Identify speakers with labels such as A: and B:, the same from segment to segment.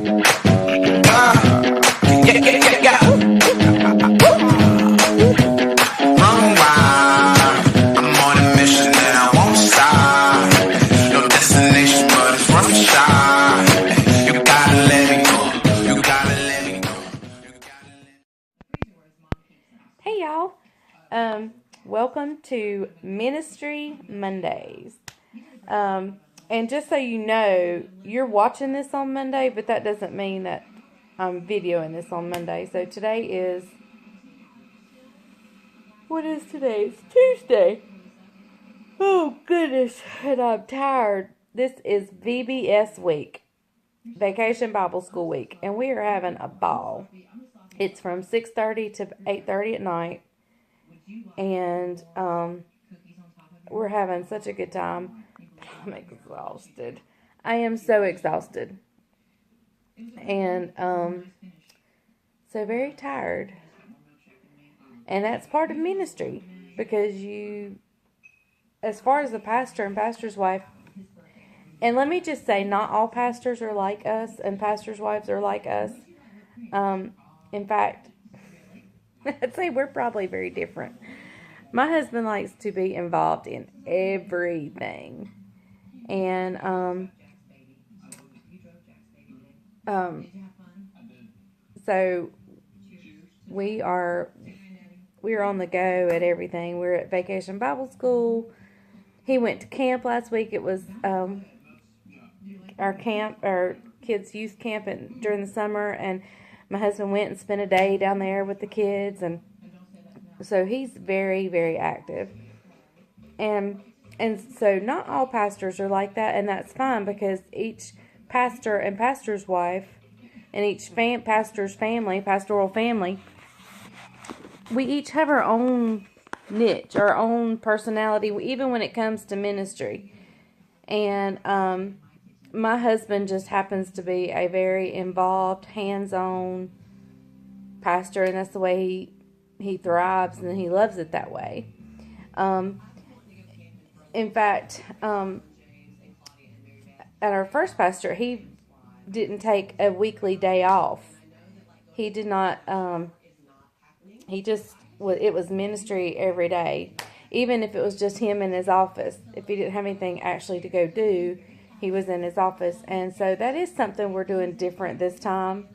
A: Hey y'all, welcome to Ministry Mondays. And just so you know, you're watching this on Monday, but that doesn't mean that I'm videoing this on Monday. So today is, what is today? It's Tuesday. Oh goodness, and I'm tired. This is VBS week, Vacation Bible School week, and we are having a ball. It's from 6:30 to 8:30 at night, and we're having such a good time. I'm exhausted. I am so exhausted, and so very tired. And that's part of ministry, because you, as far as the pastor and pastor's wife, and let me just say, not all pastors are like us, and pastors' wives are like us. In fact, I'd say we're probably very different. My husband likes to be involved in everything. And, so we are on the go at everything. We're at Vacation Bible School. He went to camp last week. It was, our kids' youth camp during the summer, and my husband went and spent a day down there with the kids, and so he's very, very active. And so not all pastors are like that, and that's fine, because each pastor and pastor's wife and each pastor's family, pastoral family, we each have our own niche, our own personality, even when it comes to ministry. And my husband just happens to be a very involved, hands-on pastor, and that's the way he thrives, and he loves it that way. In fact, at our first pastor, he didn't take a weekly day off. He did not, it was ministry every day. Even if it was just him in his office, if he didn't have anything actually to go do, he was in his office. And so that is something we're doing different this time.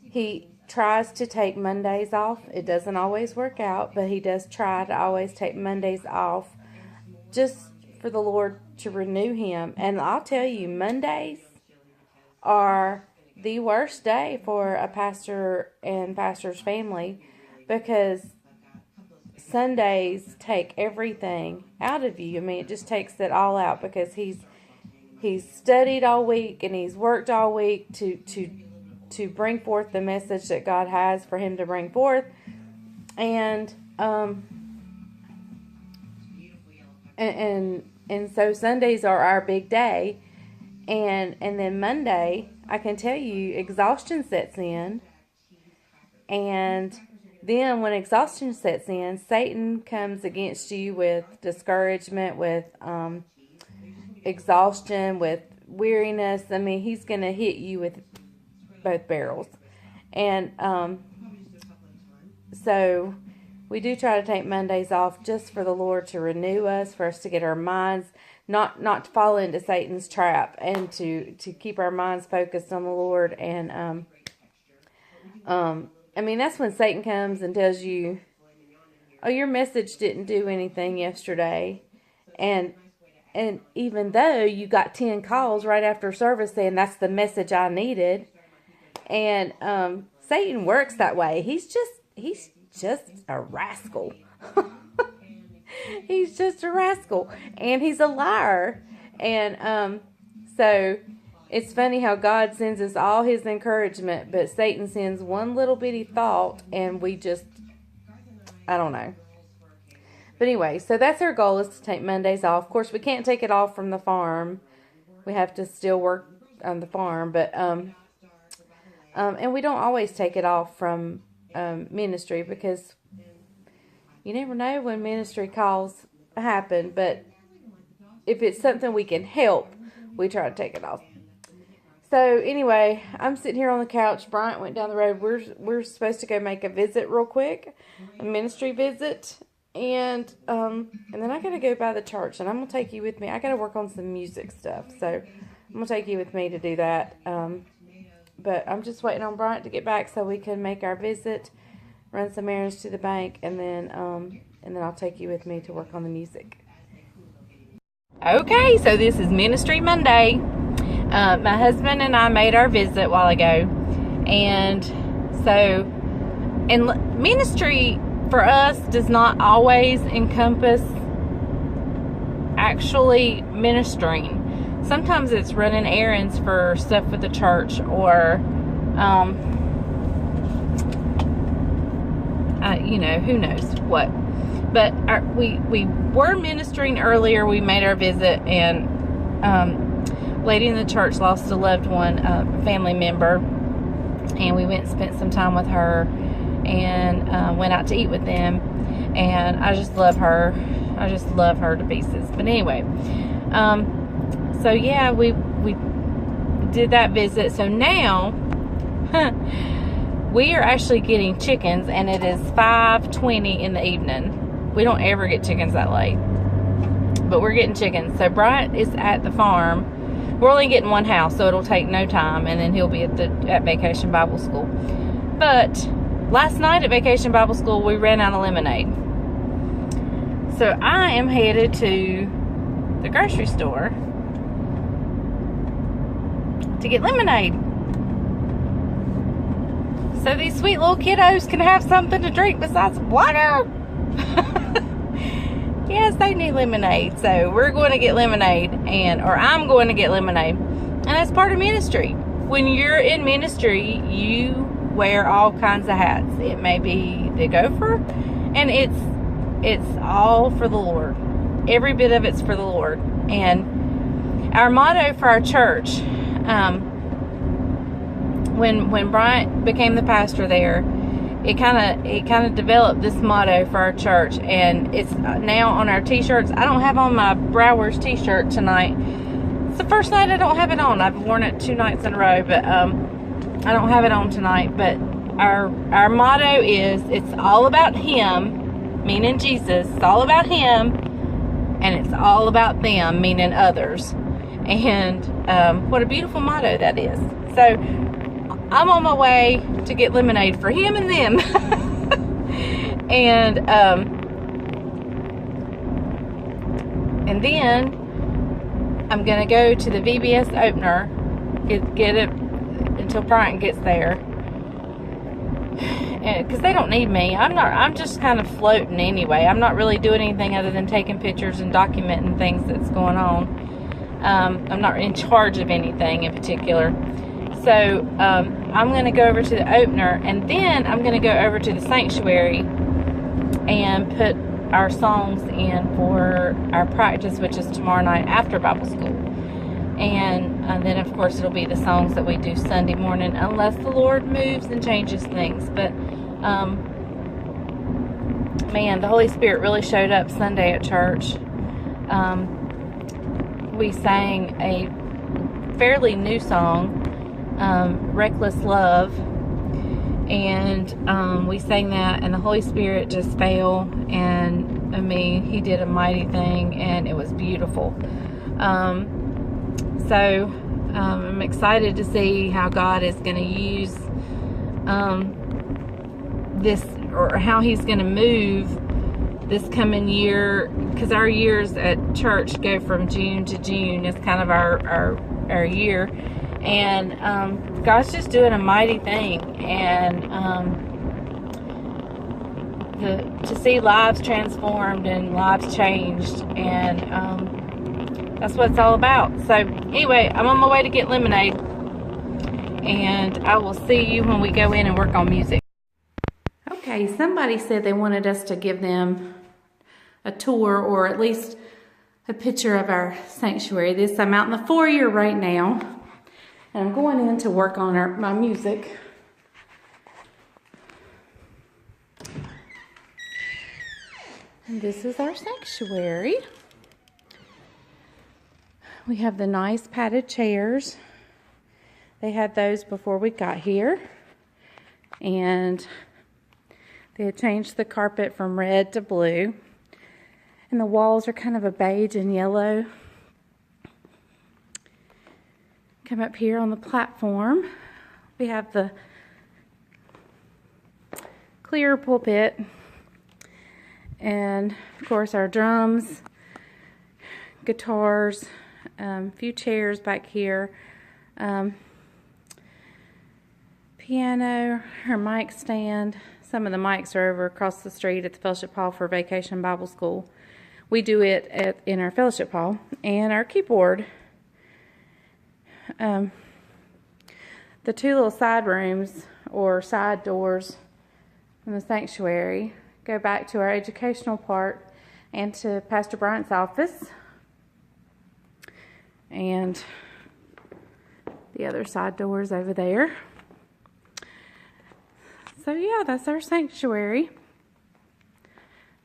A: He tries to take Mondays off. It doesn't always work out, but he does try to always take Mondays off, just for the Lord to renew him. And I'll tell you, Mondays are the worst day for a pastor and pastor's family, because Sundays take everything out of you. I mean, it just takes it all out, because he's studied all week and he's worked all week to bring forth the message that God has for him to bring forth. And so Sundays are our big day, and then Monday, I can tell you, exhaustion sets in. And then when exhaustion sets in, Satan comes against you with discouragement, with exhaustion, with weariness. I mean, he's going to hit you with both barrels. And so we do try to take Mondays off, just for the Lord to renew us, for us to get our minds, not to fall into Satan's trap, and to keep our minds focused on the Lord. And I mean, that's when Satan comes and tells you, oh, your message didn't do anything yesterday. And even though you got 10 calls right after service saying that's the message I needed. And Satan works that way. He's just a rascal. He's just a rascal. And he's a liar. And so it's funny how God sends us all his encouragement, but Satan sends one little bitty thought, and we just, I don't know. But anyway, so that's our goal, is to take Mondays off. Of course, we can't take it off from the farm. We have to still work on the farm, but and we don't always take it off from ministry, because you never know when ministry calls happen. But if it's something we can help, we try to take it off. So anyway, I'm sitting here on the couch. Bryant went down the road. We're supposed to go make a visit real quick, a ministry visit, and then I gotta go by the church, and I'm gonna take you with me. I gotta work on some music stuff, so I'm gonna take you with me to do that. But I'm just waiting on Bryant to get back so we can make our visit, run some errands to the bank, and then I'll take you with me to work on the music. Okay, so this is Ministry Monday. My husband and I made our visit a while ago, and ministry for us does not always encompass actually ministering. Sometimes it's running errands for stuff with the church, or who knows what. But we were ministering earlier. We made our visit, and lady in the church lost a loved one, family member, and we went and spent some time with her, and went out to eat with them, and I just love her. I just love her to pieces. But anyway, so yeah, we did that visit. So now we are actually getting chickens, and it is 5:20 in the evening. We don't ever get chickens that late, but we're getting chickens. So Bryant is at the farm. We're only getting one house, so it'll take no time, and then he'll be at Vacation Bible School. But last night at Vacation Bible School, we ran out of lemonade. So I am headed to the grocery store to get lemonade, so these sweet little kiddos can have something to drink besides water. Yes, they need lemonade. So we're going to get lemonade, or I'm going to get lemonade. And that's part of ministry. When you're in ministry, you wear all kinds of hats. It may be the gopher, and it's all for the Lord. Every bit of it's for the Lord. And our motto for our church, when Bryant became the pastor there, it kind of developed this motto for our church, and it's now on our t-shirts. I don't have on my Browers t-shirt tonight. It's the first night I don't have it on. I've worn it 2 nights in a row, but I don't have it on tonight. But our motto is, it's all about Him, meaning Jesus. It's all about Him, and it's all about them, meaning others. And what a beautiful motto that is. So I'm on my way to get lemonade for him and them. and then I'm going to go to the VBS opener, get it until Bryant gets there. Because they don't need me. I'm just kind of floating anyway. I'm not really doing anything other than taking pictures and documenting things that's going on. I'm not in charge of anything in particular. So I'm going to go over to the opener, and then I'm going to go over to the sanctuary and put our songs in for our practice, which is tomorrow night after Bible school. And then, of course, it'll be the songs that we do Sunday morning, unless the Lord moves and changes things. But, man, the Holy Spirit really showed up Sunday at church. We sang a fairly new song, Reckless Love, and we sang that, and the Holy Spirit just fell, and I mean, He did a mighty thing, and it was beautiful. So I'm excited to see how God is going to use this, or how He's going to move this coming year, because our years at church go from June to June. It's kind of our year. And God's just doing a mighty thing, and to see lives transformed and lives changed, and that's what it's all about. So anyway, I'm on my way to get lemonade, and I will see you when we go in and work on music. Okay, somebody said they wanted us to give them a tour, or at least a picture of our sanctuary. I'm out in the foyer right now. And I'm going in to work on my music. And this is our sanctuary. We have the nice padded chairs. They had those before we got here. And they had changed the carpet from red to blue. And the walls are kind of a beige and yellow. Come up here on the platform. We have the clear pulpit. And, of course, our drums, guitars, a few chairs back here, piano, our mic stand. Some of the mics are over across the street at the Fellowship Hall for Vacation Bible School. We do it in our Fellowship Hall. And our keyboard. The two little side rooms or side doors in the sanctuary go back to our educational part and to Pastor Bryant's office. And the other side doors over there. So yeah, that's our sanctuary.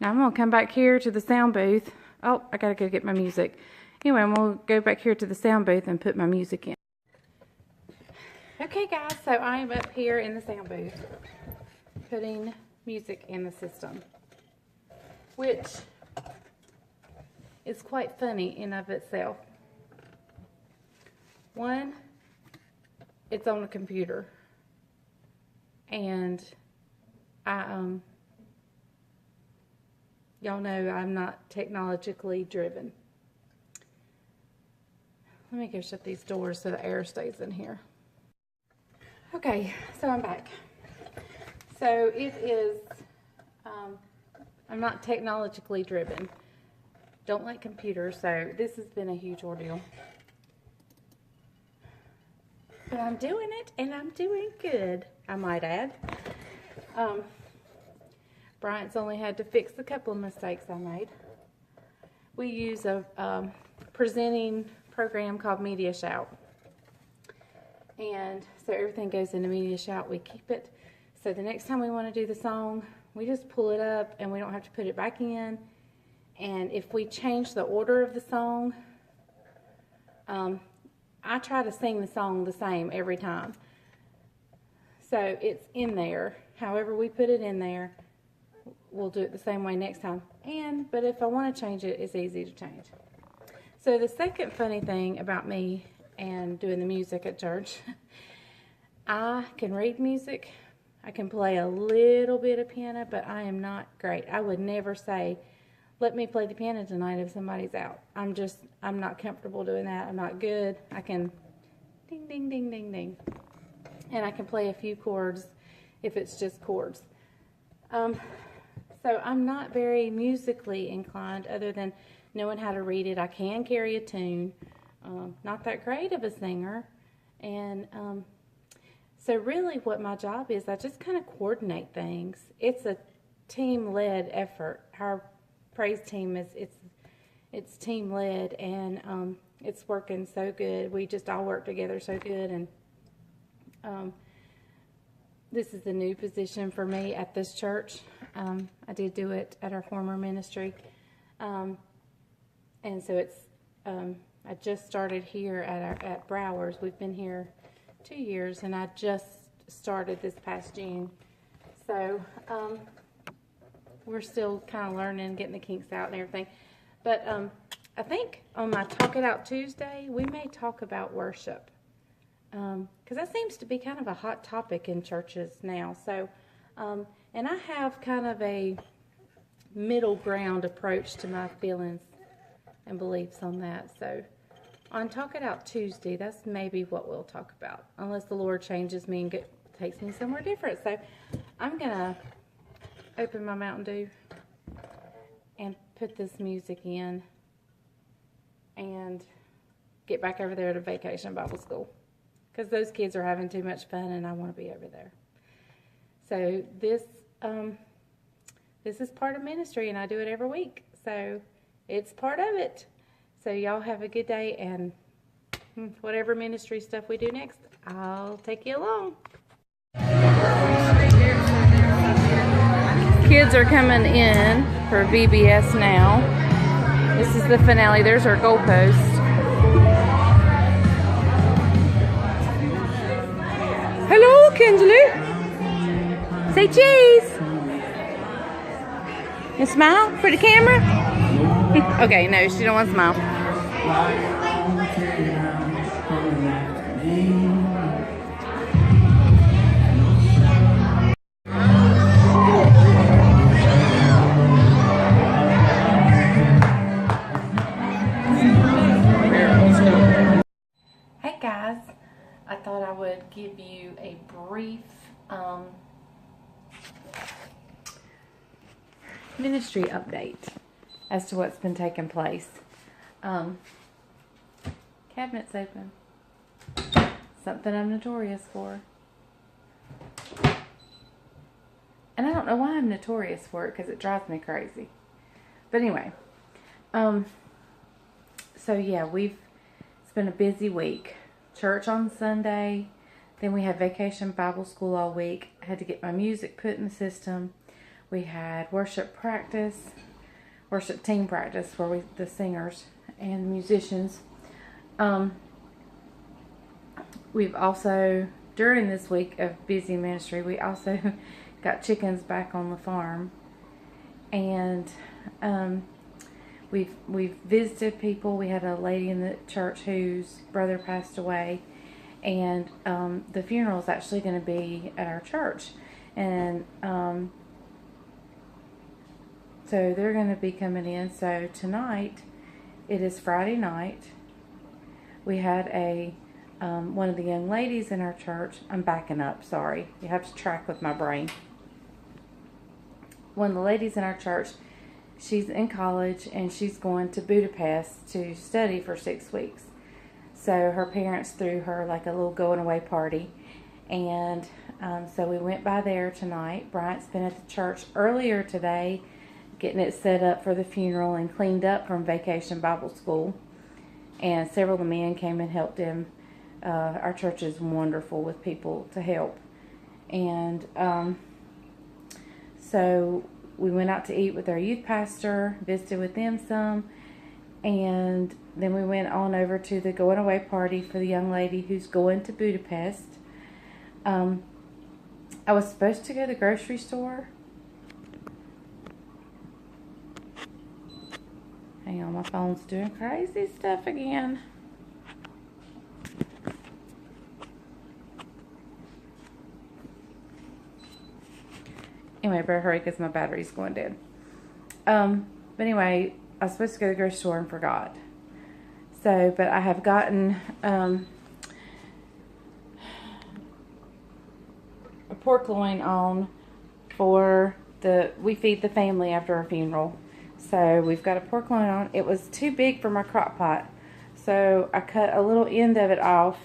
A: Now I'm going to come back here to the sound booth. Oh, I got to go get my music. Anyway, I'm going to go back here to the sound booth and put my music in. Okay guys, so I am up here in the sound booth putting music in the system, which is quite funny in of itself. One, it's on a computer, and y'all know I'm not technologically driven. Let me go shut these doors so the air stays in here. Okay, so I'm back. So it is, I'm not technologically driven. Don't like computers, so this has been a huge ordeal. But I'm doing it, and I'm doing good, I might add. Bryant's only had to fix a couple of mistakes I made. We use a presenting program called Media Shout. And so everything goes into Media Shout. We keep it. So the next time we want to do the song, we just pull it up and we don't have to put it back in. And if we change the order of the song, I try to sing the song the same every time. So it's in there. However we put it in there, we'll do it the same way next time. But if I want to change it, it's easy to change. So the second funny thing about me and doing the music at church, I can read music. I can play a little bit of piano, but I am not great. I would never say, let me play the piano tonight if somebody's out. I'm not comfortable doing that. I'm not good. I can ding, ding, ding, ding, ding. And I can play a few chords if it's just chords. So I'm not very musically inclined other than knowing how to read it. I can carry a tune. Not that great of a singer. And so really what my job is, I just kind of coordinate things. It's a team-led effort. Our praise team it's team-led, and it's working so good. We just all work together so good, and this is a new position for me at this church. I did do it at our former ministry, and so it's I just started here at Browers. We've been here 2 years, and I just started this past June. So we're still kind of learning, getting the kinks out and everything. But I think on my Talk It Out Tuesday, we may talk about worship. Because that seems to be kind of a hot topic in churches now. So, and I have kind of a middle ground approach to my feelings and beliefs on that. So on Talk It Out Tuesday, that's maybe what we'll talk about, unless the Lord changes me and takes me somewhere different. So I'm going to open my Mountain Dew and put this music in and get back over there to Vacation Bible School, because those kids are having too much fun and I want to be over there. So this is part of ministry, and I do it every week. So it's part of it. So y'all have a good day, and whatever ministry stuff we do next, I'll take you along. Kids are coming in for VBS now. This is the finale. There's our goalpost. Kinsley. Say cheese. And smile for the camera. Okay, no, she don't want to smile. Hey guys, I thought I would give you a brief ministry update as to what's been taking place. Cabinet's open. Something I'm notorious for. And I don't know why I'm notorious for it, because it drives me crazy. But anyway, so yeah, it's been a busy week. Church on Sunday, then we had Vacation Bible School all week. I had to get my music put in the system. We had worship team practice, where the singers and musicians. We've also, during this week of busy ministry, we also got chickens back on the farm, and we've visited people. We had a lady in the church whose brother passed away, and the funeral is actually going to be at our church, and so they're going to be coming in. So tonight, it is Friday night. We had one of the young ladies in our church. I'm backing up, sorry. You have to track with my brain. One of the ladies in our church, she's in college and she's going to Budapest to study for 6 weeks. So her parents threw her like a little going away party. And so we went by there tonight. Bryant's been at the church earlier today, getting it set up for the funeral and cleaned up from Vacation Bible School. And several of the men came and helped him. Our church is wonderful with people to help. And so we went out to eat with our youth pastor, visited with them some, and then we went on over to the going away party for the young lady who's going to Budapest. I was supposed to go to the grocery store. Hang on, my phone's doing crazy stuff again. Anyway, I better hurry because my battery's going dead. But anyway, I was supposed to go to the grocery store and forgot. So, but I have gotten a pork loin on for we feed the family after our funeral. So we've got a pork loin on. It was too big for my crock pot. So I cut a little end of it off.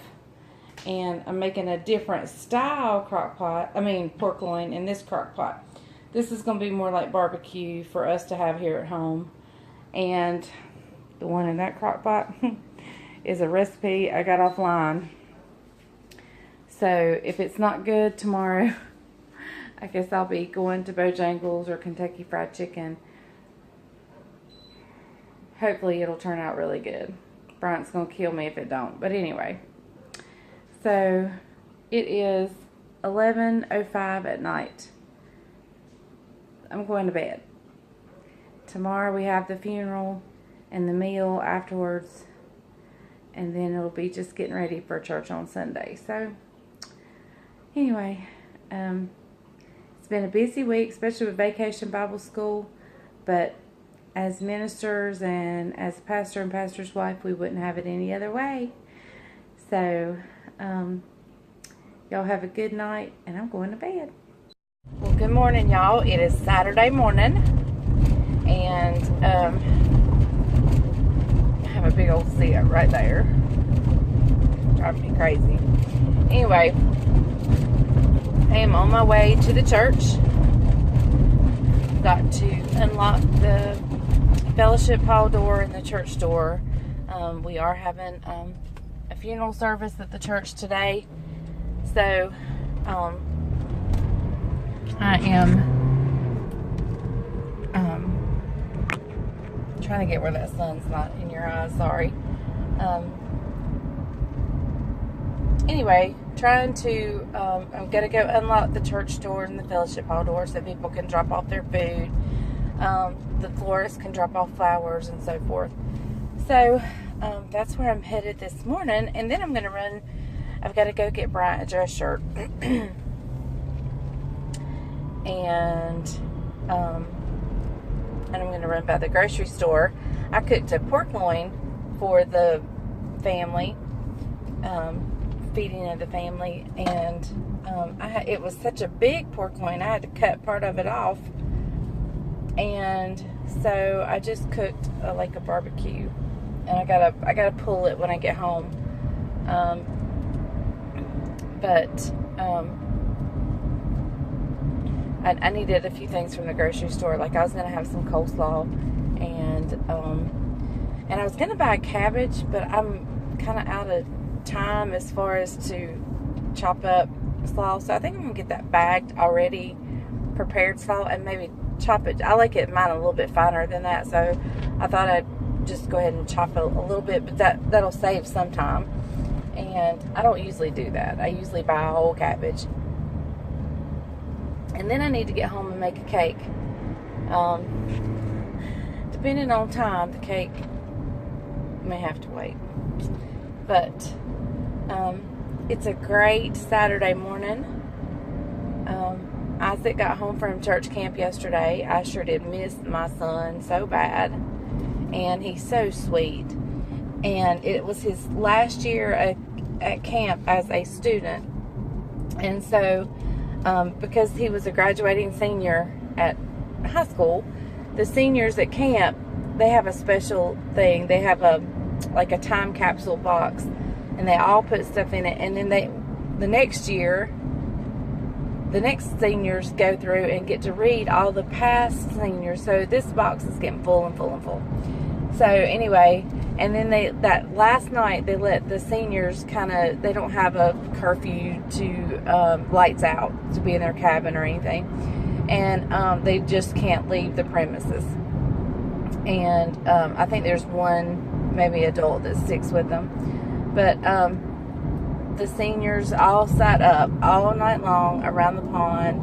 A: And I'm making a different style pork loin in this crock pot. This is going to be more like barbecue for us to have here at home. And the one in that crock pot is a recipe I got offline. So if it's not good tomorrow, I guess I'll be going to Bojangles or Kentucky Fried Chicken. Hopefully it'll turn out really good. Bryant's going to kill me if it don't. But anyway. So it is 11:05 at night. I'm going to bed. Tomorrow we have the funeral and the meal afterwards, and then it'll be just getting ready for church on Sunday. So anyway, it's been a busy week, especially with Vacation Bible School, but as ministers and as pastor and pastor's wife, we wouldn't have it any other way. So y'all have a good night, and I'm going to bed. Well, good morning, y'all. It is Saturday morning, and I have a big old sea up right there. Driving me crazy. Anyway, I am on my way to the church. Got to unlock the fellowship hall door and the church door. We are having a funeral service at the church today, so I am trying to get where that sun's not in your eyes, sorry. anyway, trying to, I'm going to go unlock the church doors and the fellowship hall doors so people can drop off their food. The florist can drop off flowers and so forth. So, that's where I'm headed this morning. And then I'm going to run, I've got to go get Bryant a dress shirt. And I'm going to run by the grocery store. I cooked a pork loin for the family, feeding of the family, and it was such a big pork loin, I had to cut part of it off, and so I just cooked like a barbecue, and I gotta pull it when I get home, but I needed a few things from the grocery store. Like I was gonna have some coleslaw, and I was gonna buy a cabbage, but I'm kind of out of time as far as to chop up slaw. So I think I'm gonna get that bagged already prepared slaw and maybe chop it. I like mine a little bit finer than that, so I thought I'd just go ahead and chop it a little bit, but that'll save some time. And I don't usually do that. I usually buy a whole cabbage. And then I need to get home and make a cake. Depending on time, the cake may have to wait. But it's a great Saturday morning. Isaac got home from church camp yesterday. I sure did miss my son so bad. And he's so sweet. And it was his last year at camp as a student. And so, because he was a graduating senior at high school, the seniors at camp, they have a special thing. They have like a time capsule box, and they all put stuff in it, and then the next year, the next seniors go through and get to read all the past seniors. So this box is getting full and full and full. So anyway, and then that last night they let the seniors they don't have a curfew to lights out to be in their cabin or anything, and they just can't leave the premises. And I think there's one maybe adult that sticks with them, but the seniors all sat up all night long around the pond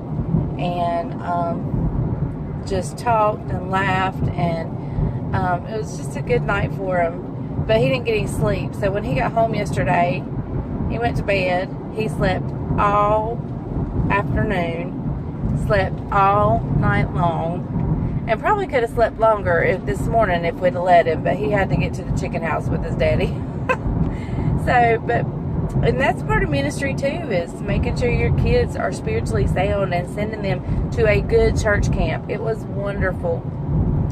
A: and just talked and laughed, and it was just a good night for him. But he didn't get any sleep, so when he got home yesterday, he went to bed. He slept all afternoon, slept all night long, and probably could have slept longer this morning if we'd have let him, but he had to get to the chicken house with his daddy. And that's part of ministry too, is making sure your kids are spiritually sound and sending them to a good church camp. It was wonderful.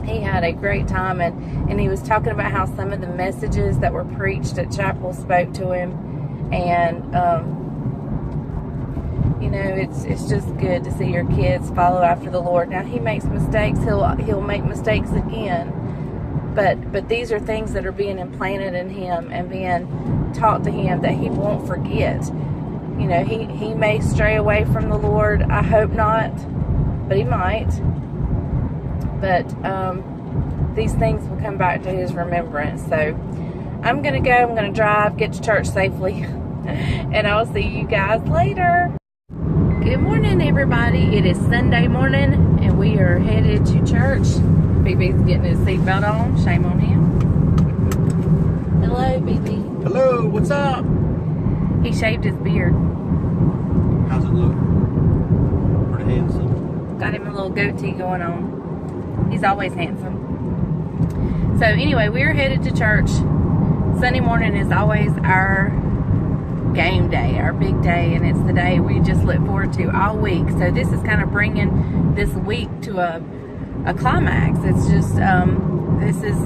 A: He had a great time, and he was talking about how some of the messages that were preached at chapel spoke to him, and it's just good to see your kids follow after the Lord. Now he makes mistakes, he'll make mistakes again, but these are things that are being implanted in him and being taught to him that he won't forget. He may stray away from the Lord. I hope not, but he might. But these things will come back to his remembrance. So I'm going to go. I'm going to drive, get to church safely. And I'll see you guys later. Good morning, everybody. It is Sunday morning, and we are headed to church. BB's getting his seatbelt on. Shame on him. Hello, BB.
B: Hello, what's up?
A: He shaved his beard.
B: How's it look? Pretty handsome.
A: Got him a little goatee going on. He's always handsome. So anyway, we're headed to church. Sunday morning is always our game day, our big day, and it's the day we just look forward to all week. So this is kind of bringing this week to a climax. It's just, this is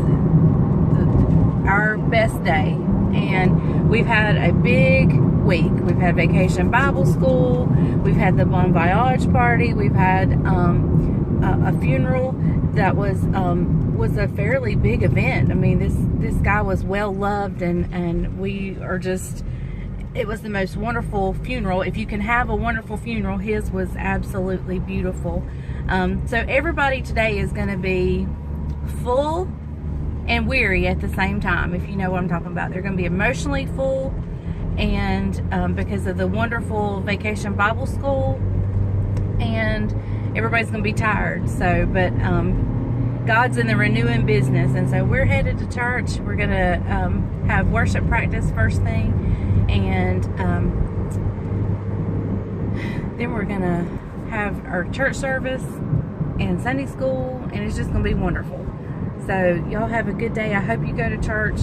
A: our best day. And we've had a big week. We've had Vacation Bible School. We've had the Bon Voyage party. We've had a funeral that was a fairly big event. I mean, this guy was well loved, and we are just, it was the most wonderful funeral. If you can have a wonderful funeral, his was absolutely beautiful. So everybody today is going to be full and weary at the same time, if you know what I'm talking about. They're going to be emotionally full and because of the wonderful Vacation Bible School, and everybody's going to be tired. So, but God's in the renewing business, and so we're headed to church. We're going to have worship practice first thing, and then we're going to have our church service and Sunday school, and it's just going to be wonderful. So y'all have a good day. I hope you go to church.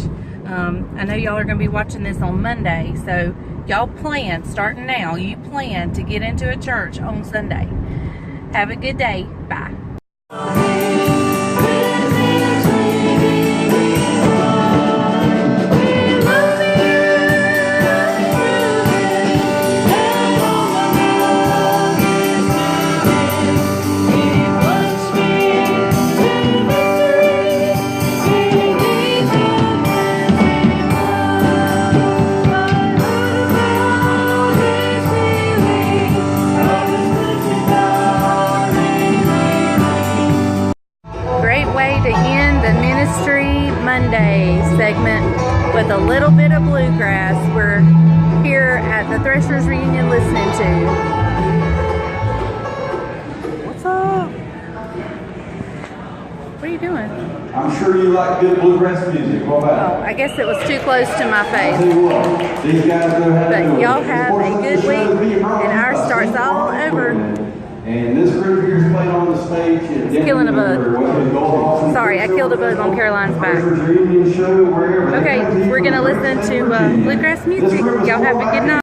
A: I know y'all are going to be watching this on Monday, so y'all plan, starting now, you plan to get into a church on Sunday. Have a good day. Bye. Monday segment with a little bit of bluegrass. We're here at the Threshers Reunion listening to. What's up? What are you doing?
C: I'm sure you like good bluegrass music. What about it?
A: Oh, I guess it was too close to my
C: I'll
A: face.
C: tell you what, these guys know how to do
A: But
C: it.
A: y'all have a good week, and ours starts all over.
C: And this group here is playing on the stage.
A: Killing a bug. Sorry, I killed a bug on Caroline's back. Okay, we're going to listen to bluegrass music. Y'all have a good night.